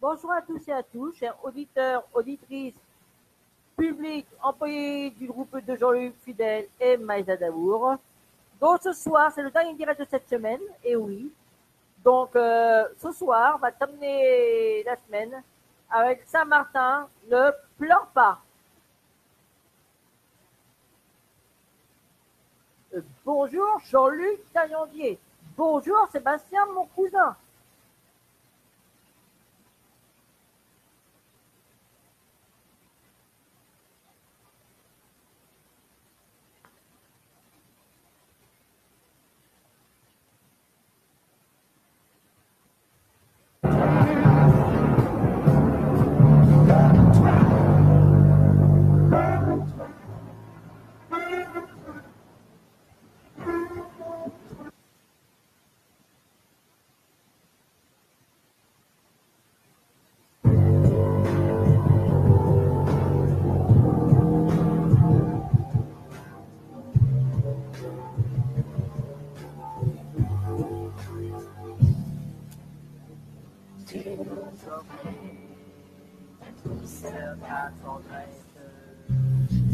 Bonjour à tous et à tous, chers auditeurs, auditrices, public, employés du groupe de Jean-Luc Fidèle et Maïsa Daour. Donc ce soir, c'est le dernier direct de cette semaine, et oui. Donc ce soir, on va terminer la semaine avec Saint-Martin, ne pleure pas. Bonjour Jean-Luc Taillandier. Bonjour Sébastien, mon cousin.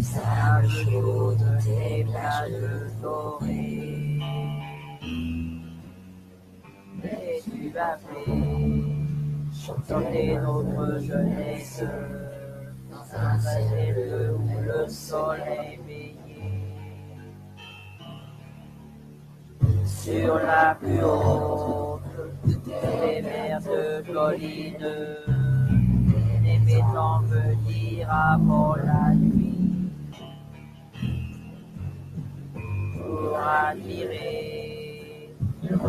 Sable chaude des plages dorées. Et tu vas chanter notre jeunesse dans un ciel où le soleil veillait. Sur la plus haute des mers de collines, les métants venir avant la nuit. Pour admirer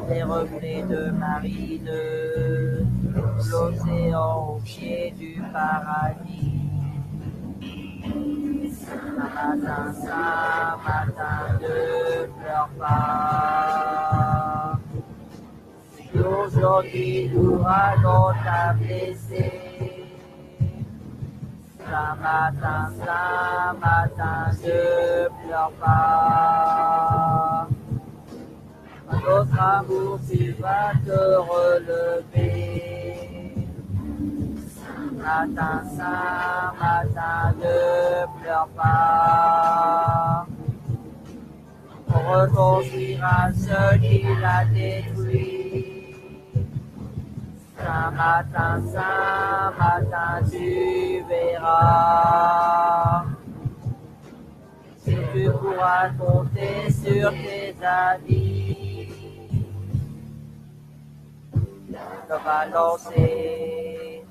les reflets de marine, l'océan au pied du paradis. Saint matin, ne pleure pas. Si aujourd'hui l'ouragan t'a blessé, Saint-Martin, ne pleure pas. Notre amour, tu vas te relever. Saint-Martin, ne pleure pas. On reconstruira ce qui l'a détruit. Saint-Martin, tu verras. Si tu pourras compter sur tes amis, te balancer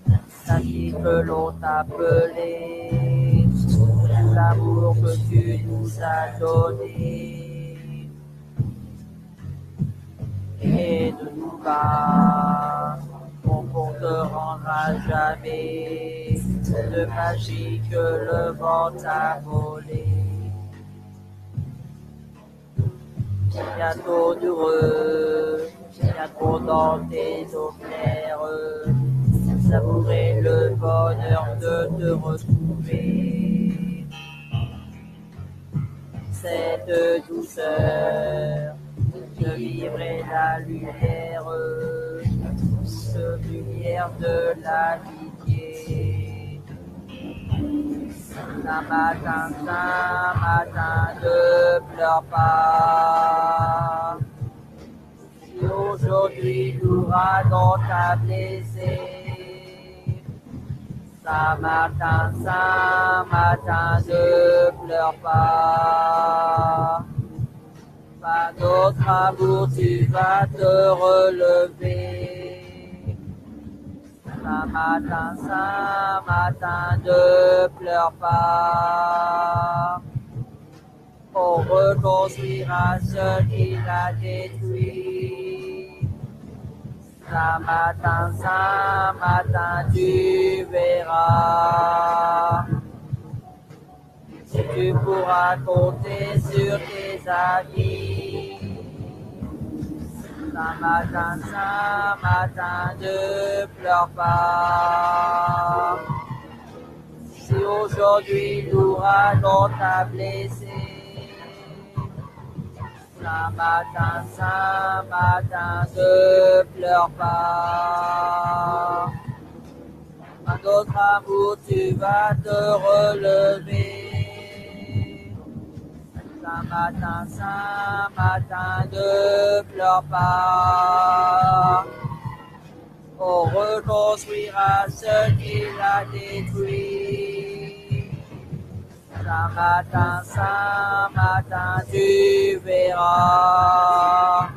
ainsi que l'on t'appelait, l'amour que tu nous as donné, et de nous pas, on te rendra jamais de magie que le vent t'a volé. Il y a trop d'heureux, il y a trop dans tes eaux claires, savourer le bonheur de te retrouver. Cette douceur de vivre et la lumière, cette lumière de l'amitié. Saint-Martin, ne pleure pas. Si aujourd'hui l'ouragan t'a blessé, Saint-Martin, ne pleure pas. Par notre amour, tu vas te relever. Saint-Martin, ne pleure pas. On reconstruira ce qui l'a détruit. Saint-Martin, tu verras. Si tu pourras compter sur tes amis. Saint-Martin, ne pleure pas. Si aujourd'hui l'ouragan t'a blessé, Saint-Martin, ne pleure pas. d'autre amour, tu vas te relever. Saint-Martin, ne pleure pas. On reconstruira ce qu'il a détruit. Saint-Martin, tu verras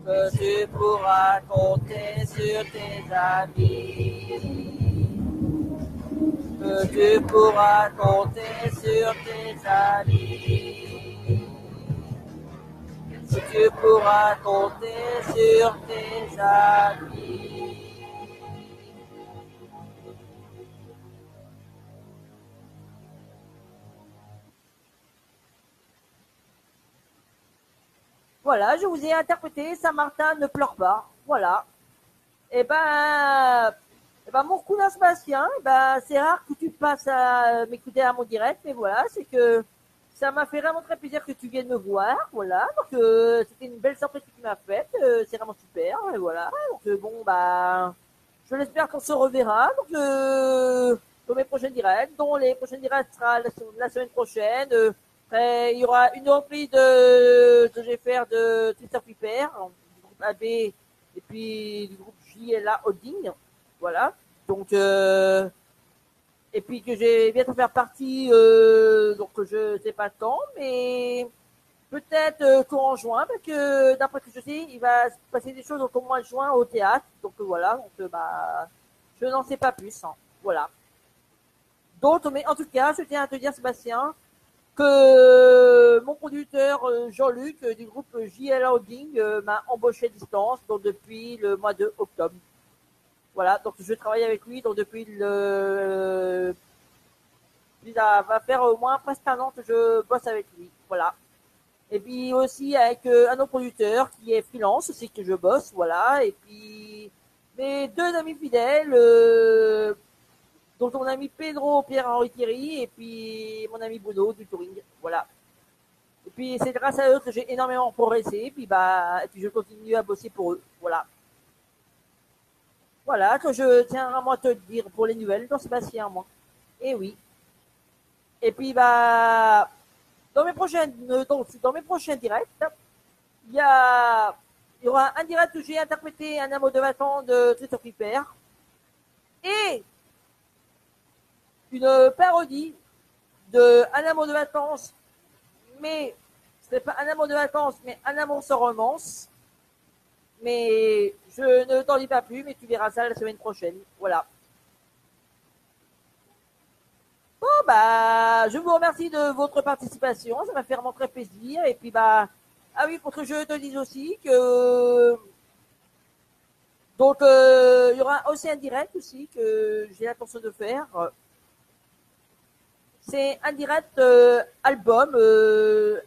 que tu pourras compter sur tes amis. Que tu pourras compter sur tes amis. Que tu pourras compter sur tes amis. Voilà, je vous ai interprété Saint-Martin ne pleure pas. Voilà. Mon cousin Sébastien, c'est rare que tu passes à m'écouter à mon direct, mais voilà, c'est que ça m'a fait vraiment très plaisir que tu viennes me voir, voilà, donc c'était une belle surprise que tu m'as faite, c'est vraiment super, et voilà, donc je l'espère qu'on se reverra, donc dans mes prochains directs, dont les prochains directs sera la semaine prochaine, après, il y aura une reprise de GFR de Christophe Piper, du groupe AB, et puis du groupe JLA Holding, voilà. Donc, et puis que j'ai bientôt faire partie, donc je sais pas quand, mais peut-être courant juin, parce que d'après ce que je sais, il va se passer des choses au mois de juin au théâtre. Donc voilà, donc je n'en sais pas plus. Hein, voilà. Donc, mais en tout cas, je tiens à te dire, Sébastien, que mon producteur Jean-Luc du groupe JL Holding m'a embauché à distance, donc depuis le mois de octobre. Voilà, donc je travaille avec lui, donc depuis ça va faire au moins presque un an que je bosse avec lui. Voilà. Et puis aussi avec un autre producteur qui est freelance aussi que je bosse, voilà. Et puis mes deux amis fidèles, dont mon ami Pedro Pierre-Henri Thierry et puis mon ami Bruno du touring, voilà. Et puis c'est grâce à eux que j'ai énormément progressé, et puis je continue à bosser pour eux, voilà. Voilà, que je tiens vraiment à te dire pour les nouvelles, dans Sébastien, moi. Et oui. Et puis dans mes prochains directs, il y aura un direct où j'ai interprété un amour de Vatan de Christophe Piper et une parodie de Un amour de vacances, mais ce n'est pas un amour de vacances, mais un amour sans romance. Mais je ne t'en dis pas plus, mais tu verras ça la semaine prochaine. Voilà. Bon, je vous remercie de votre participation. Ça m'a fait vraiment très plaisir. Et puis, ah oui, pour que je te dise aussi que, donc, il y aura aussi un direct aussi que j'ai l'intention de faire. C'est un direct album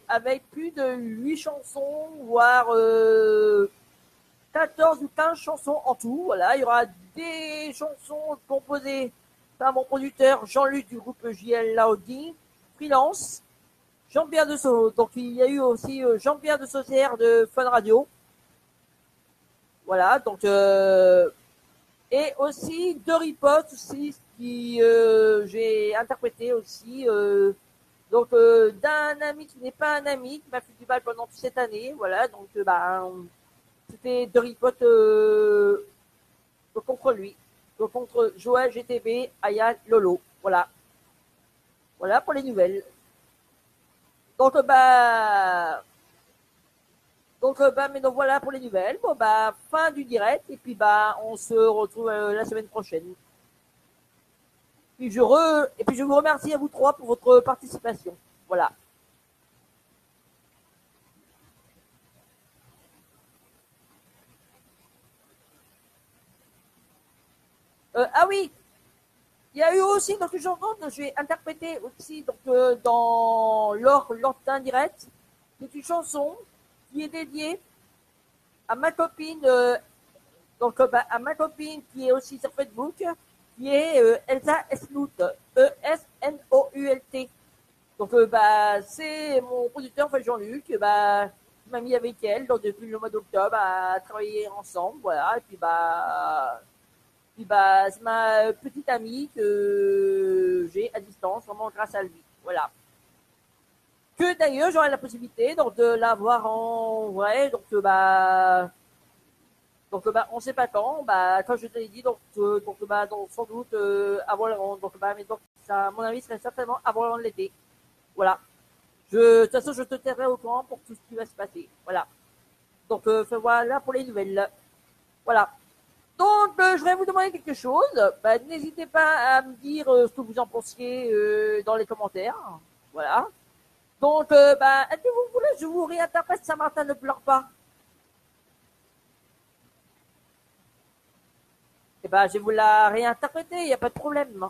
avec plus de 8 chansons, voire 14 ou 15 chansons en tout. Voilà, il y aura des chansons composées par mon producteur Jean-Luc du groupe JL Laudi, freelance, Jean-Pierre de Saucière. Donc il y a eu aussi Jean-Pierre de Saucière de Fun Radio. Voilà, donc et aussi deux ripotes aussi qui j'ai interprété aussi donc d'un ami qui n'est pas un ami qui m'a fait du mal pendant toute cette année. Voilà, donc c'était deux ripotes contre lui, donc contre Joël GTB, Ayal, Lolo. Voilà. Voilà pour les nouvelles. Donc donc voilà pour les nouvelles. Bon fin du direct et puis on se retrouve la semaine prochaine. Et puis je vous remercie à vous trois pour votre participation. Voilà. Ah oui, il y a eu aussi donc une chanson que j'ai interprétée aussi donc lors d'un direct. C'est une chanson qui est dédiée à ma copine à ma copine qui est aussi sur Facebook, qui est Elsa Esnout, Esnoult. Donc c'est mon producteur Jean-Luc, qui m'a mis avec elle donc depuis le mois d'octobre à travailler ensemble, voilà. Et puis Puis bah, c'est ma petite amie que j'ai à distance, vraiment grâce à lui. Voilà. Que d'ailleurs j'aurai la possibilité donc de la voir en vrai, donc on sait pas quand, bah comme je te l'ai dit, donc sans doute avant donc bah mais donc ça, à mon avis serait certainement avant l'été. Voilà. De toute façon je te tiendrai au courant pour tout ce qui va se passer. Voilà. Donc voilà pour les nouvelles. Voilà. Donc, je voudrais vous demander quelque chose. Bah, n'hésitez pas à me dire ce que vous en pensiez dans les commentaires. Voilà. Donc, bah, est-ce que vous voulez que je vous réinterprète Saint-Martin ne pleure pas? Eh ben, je vais vous la réinterpréter, il n'y a pas de problème.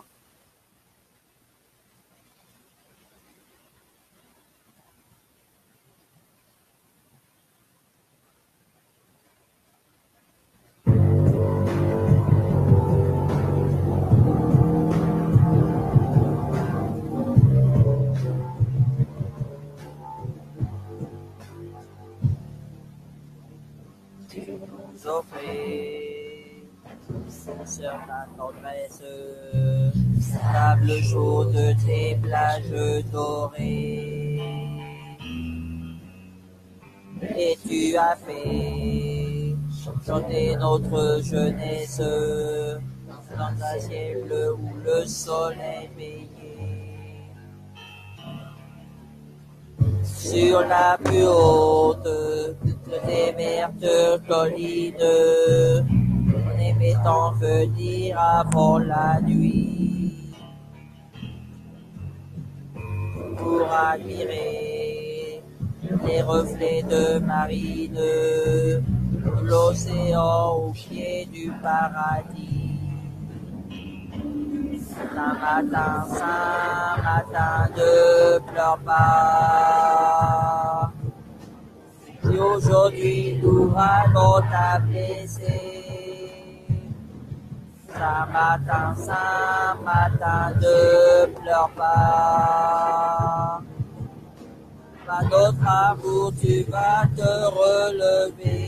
Offrez sur ta tendresse, table chaude, tes plages dorées. Et tu as fait chanter notre jeunesse dans un ciel bleu où le soleil veillait. Sur la plus haute de tes vertes collines, on aimait tant venir avant la nuit pour admirer les reflets de marine, l'océan au pied du paradis. Saint-Martin, ne pleure pas. Si aujourd'hui l'ouragan t'a blessé, Saint-Martin, ne pleure pas. Par notre amour, tu vas te relever.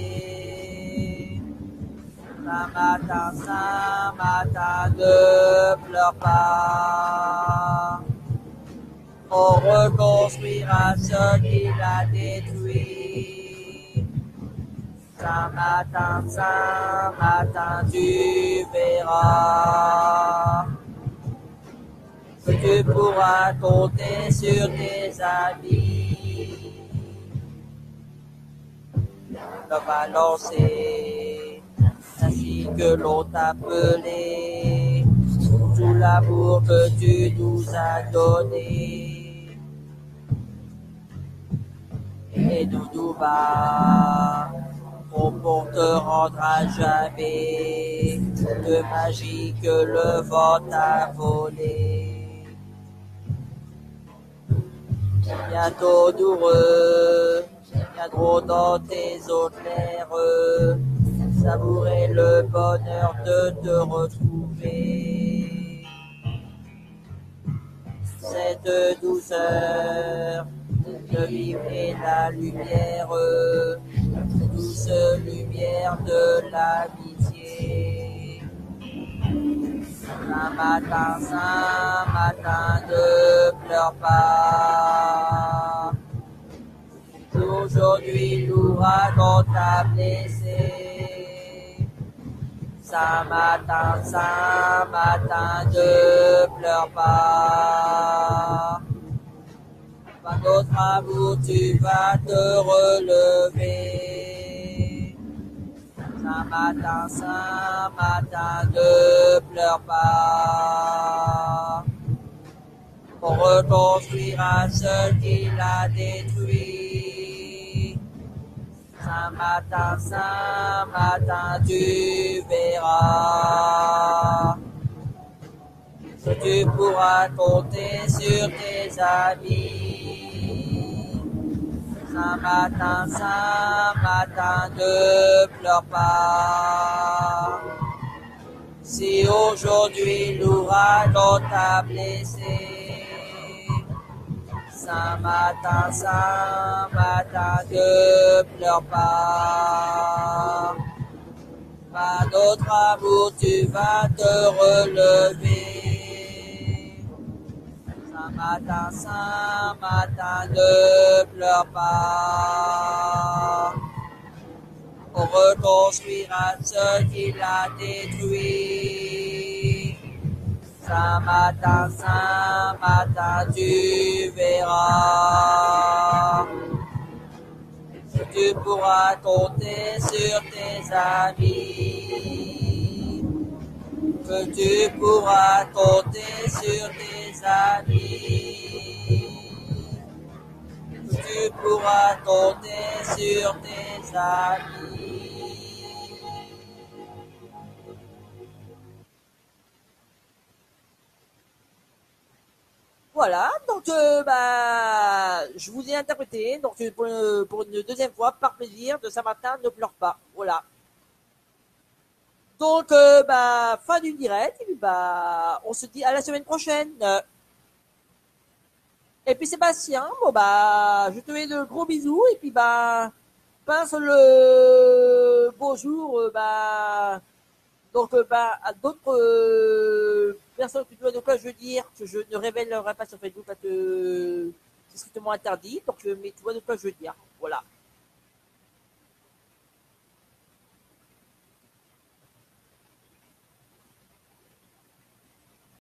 Saint-Martin, ne pleure pas. On reconstruira ce qu'il a détruit. Saint-Martin, tu verras que tu pourras compter sur tes amis. Le balancer, ainsi que l'on t'appelait, tout l'amour que tu nous as donné. Et nous bas, pour te rendre à jamais de magie que le vent t'a volé. Bientôt douloureux, viendront dans tes eaux claires, savourer le bonheur de te retrouver. Cette douceur de vivre et la lumière, douce lumière de l'amitié. Saint-Martin, ne pleure pas. Aujourd'hui l'ouragan t'a blessé. Saint-Martin, ne pleure pas. Par notre amour, tu vas te relever. Saint-Martin, ne pleure pas. On reconstruira ce qu'il a détruit. Saint-Martin, tu verras que tu pourras compter sur tes amis. Saint-Martin, ne pleure pas. Si aujourd'hui l'ouragan t'a blessé, Saint-Martin, ne pleure pas. Par notre amour, tu vas te relever. Saint matin, ne pleure pas. On reconstruira ce qu'il a détruit. Saint matin, tu verras. Tu pourras compter sur tes amis. Que tu pourras compter sur tes amis. Que tu pourras compter sur tes amis. Voilà, donc je vous ai interprété donc pour une deuxième fois par plaisir de Saint-Martin ne pleure pas. Voilà. Donc fin du direct et puis on se dit à la semaine prochaine. Et puis Sébastien, je te fais de gros bisous et puis passe le bonjour donc à d'autres personnes que tu vois de quoi je veux dire que je ne révélerai pas sur Facebook parce que c'est strictement interdit, donc mais tu vois de quoi je veux dire. Voilà.